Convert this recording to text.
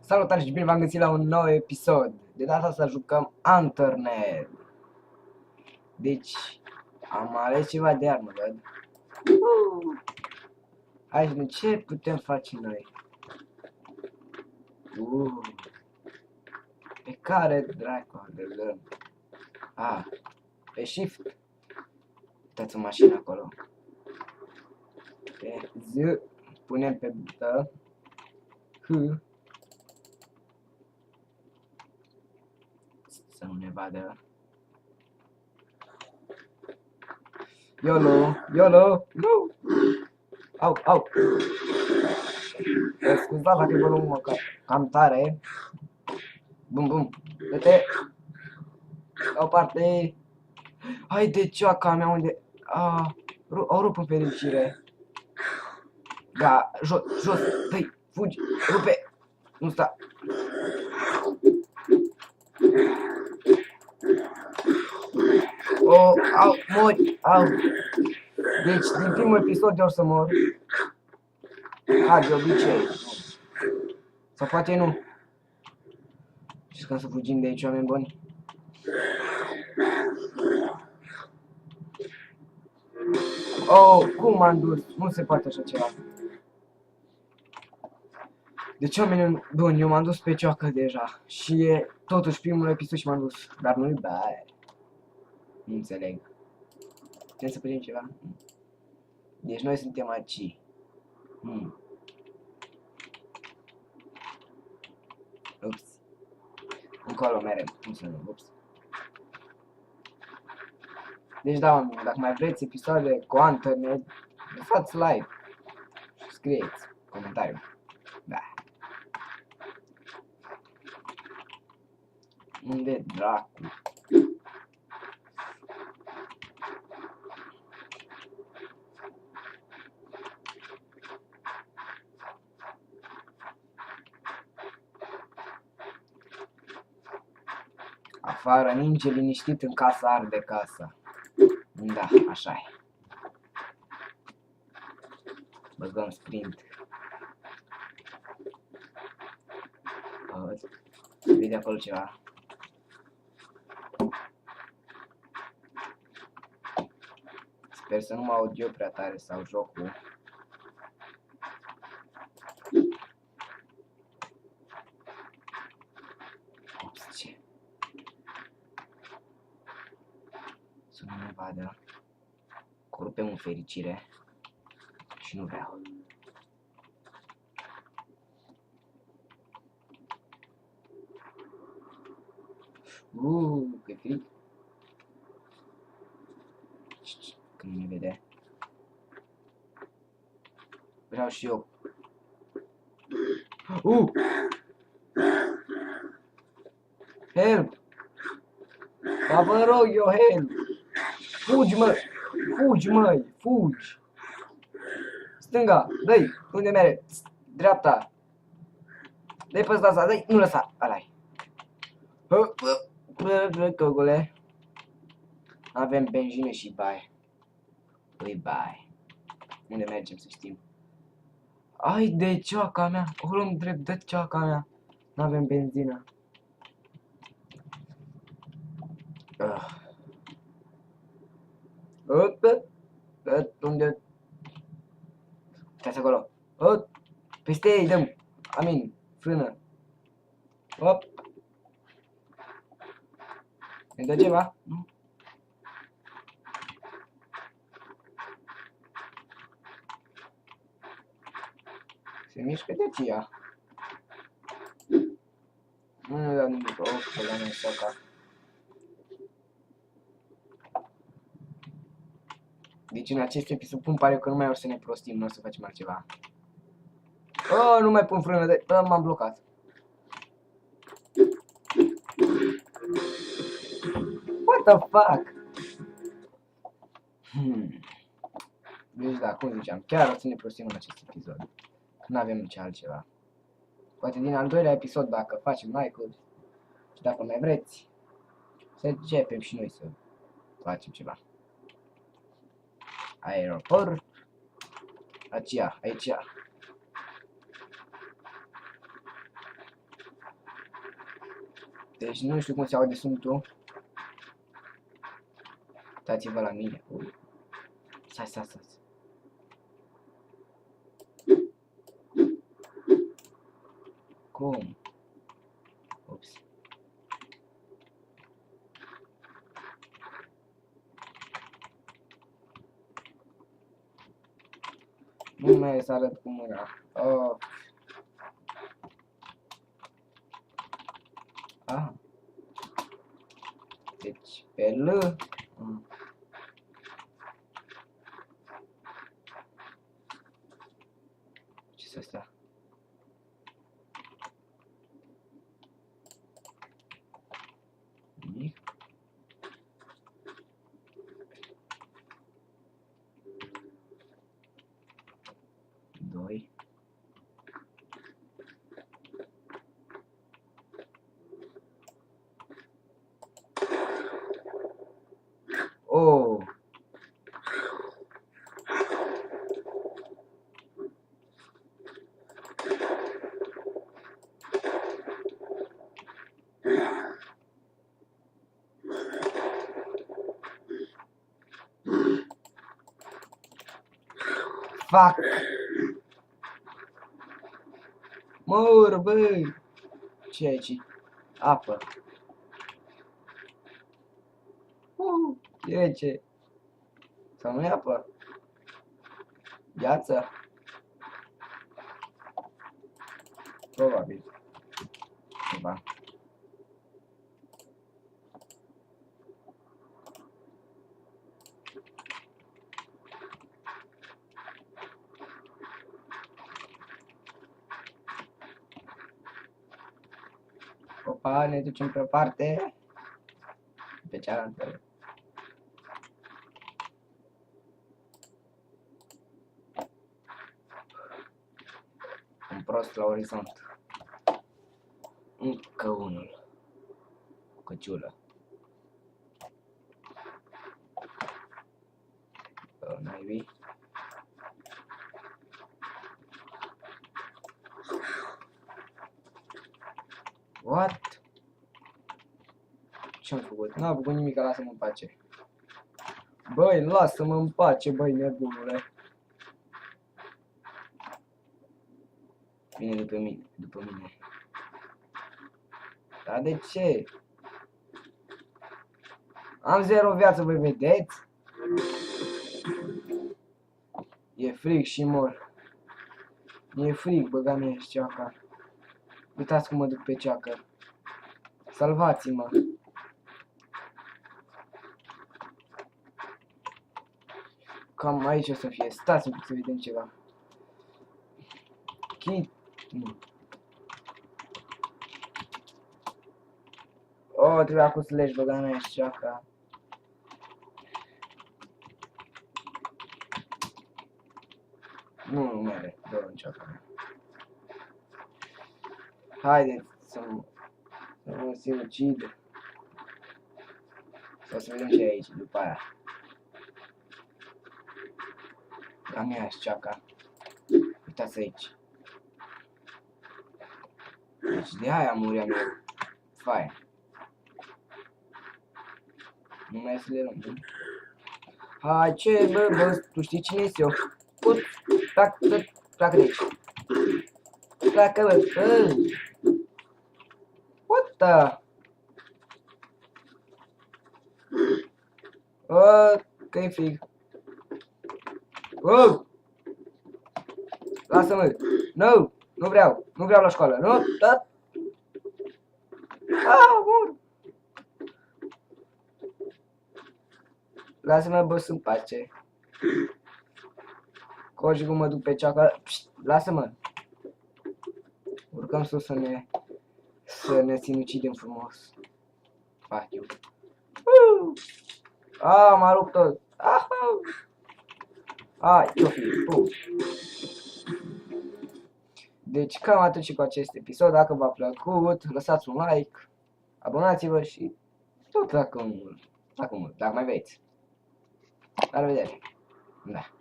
Salutare și bine v-am găsit la un nou episod. De data asta jucăm Unturned. Deci, am ales ceva de armă, văd. Hai să ce putem face noi? Pe care dracu de dăm? Pe shift. Uitați o mașină acolo. Pe Z. Punem pe B. H. Să nu ne vadă. YOLO, YOLO, nu! Au! Scuzați dacă e volumul cam tare. Bum, dă-te! O parte! Hai de cioaca mea unde... O rup în fericire. Da, jos, dă-i, fugi, rupe! Nu sta! Mori, Deci, din primul episod eu o să mor. De obicei. Sau poate nu. Și când să fugim de aici, oameni buni. Cum m-am dus? Nu se poate așa ceva. Deci, oameni buni, eu m-am dus pe cioacă deja. Și e totuși primul episod și m-am dus. Dar nu-i bai. Nu înțeleg. Putem să facem ceva? Deci noi suntem aici. Ups. Încolo merem. Cum să nu? Ups. Deci da, oameni, dacă mai vreți episoade cu Unturned, lăsați like. Scrieți comentariu. Da. Unde dracu? Afară ninge liniștit, în casă arde casa. Da, așa e. Băgăm sprint. Vede acolo ceva. Sper să nu mă aud eu prea tare sau jocul. Ups, ce? Să nu ne vadă. Corupem în fericire. Și nu vreau. Că fric. Când ne vede. Vreau și eu. Help! Dar vă rog eu, help! Fugi, măi! Fugi! Stânga! Dă-i! Unde merge? Dreapta! Dă-i pe ăsta, dă-i! Nu lăsa! Ăla-i! Căgule! Avem benzină și bai. Bai. Unde mergem să știm? Ai de cioaca mea! O luăm drept de cioaca mea! N-avem benzină. Unde? Uitați acolo. Peste ei dăm. Amin. Frână. Ne dă ceva? Nu? Se mișcă de aceea. Nu ne dă nimic. Că la noi soca. Deci în acest episod pare că nu mai o să ne prostim, nu o să facem altceva. Nu mai pun frână de... m-am blocat. What the fuck? Deci da, cum ziceam, chiar o să ne prostim în acest episod. Nu avem nici altceva. Poate din al doilea episod, dacă facem like-uri și dacă mai vreți, să începem și noi să facem ceva. Aeroport. Aici. Deci nu știu cum se aude sunetul. Uitați-vă la mine. Stai. Cum? Ups. Nu mai să arăt cum era. Oh. Ah. Deci pe L. Ce-s asta? Nimic. Doi. Oh. Fuck! Mor, băi! Ce e aici? Apă. E ce? Sau nu e apă? Viață? Probabil. Ceva. Opa, ne ducem pe o parte. Pe cealaltă. Un prost la orizont. Încă unul. Căciulă. Naibii. What? Ce-am făcut? N-am făcut nimic, lasă-mă în pace. Băi, lasă-mă în pace, băi, nebunule. Vine după mine. Dar de ce? Am 0 viață, voi vedeți? E frig și mor. E frig, băga mea și ceaca. Uitați cum mă duc pe ceacă. Salvați-mă. Cam aici o să fie. Stați un pic să vedem ceva. Kit. Nu. Oh, trebuia cu slash, băga mea și ceaca. Nu mere, doar înceapă. Haideți să mă sinucid. O să vedem ce e aici după aia. La mea și ceaca. Uitați aici. Deci de aia murea mea. Fai. Nu mai să le luăm. Hai, ce, bă, tu știi cine este eu? Put, pleacă de aici. Pleacă, bă. What the? Că-i frig. Lasă-mă. Nu, nu vreau la școală. Nu, dat. Mor. Lasă-mă, bă, în pace. Coși cum mă duc pe ceacă. Lasă-mă. Urcăm sus să ne sinucidem frumos. Fuck you. M-a rupt tot. Ce-o fi? Deci cam atât și cu acest episod. Dacă v-a plăcut, lăsați un like, abonați-vă și tot dacă mai vreți. La revedere! Da.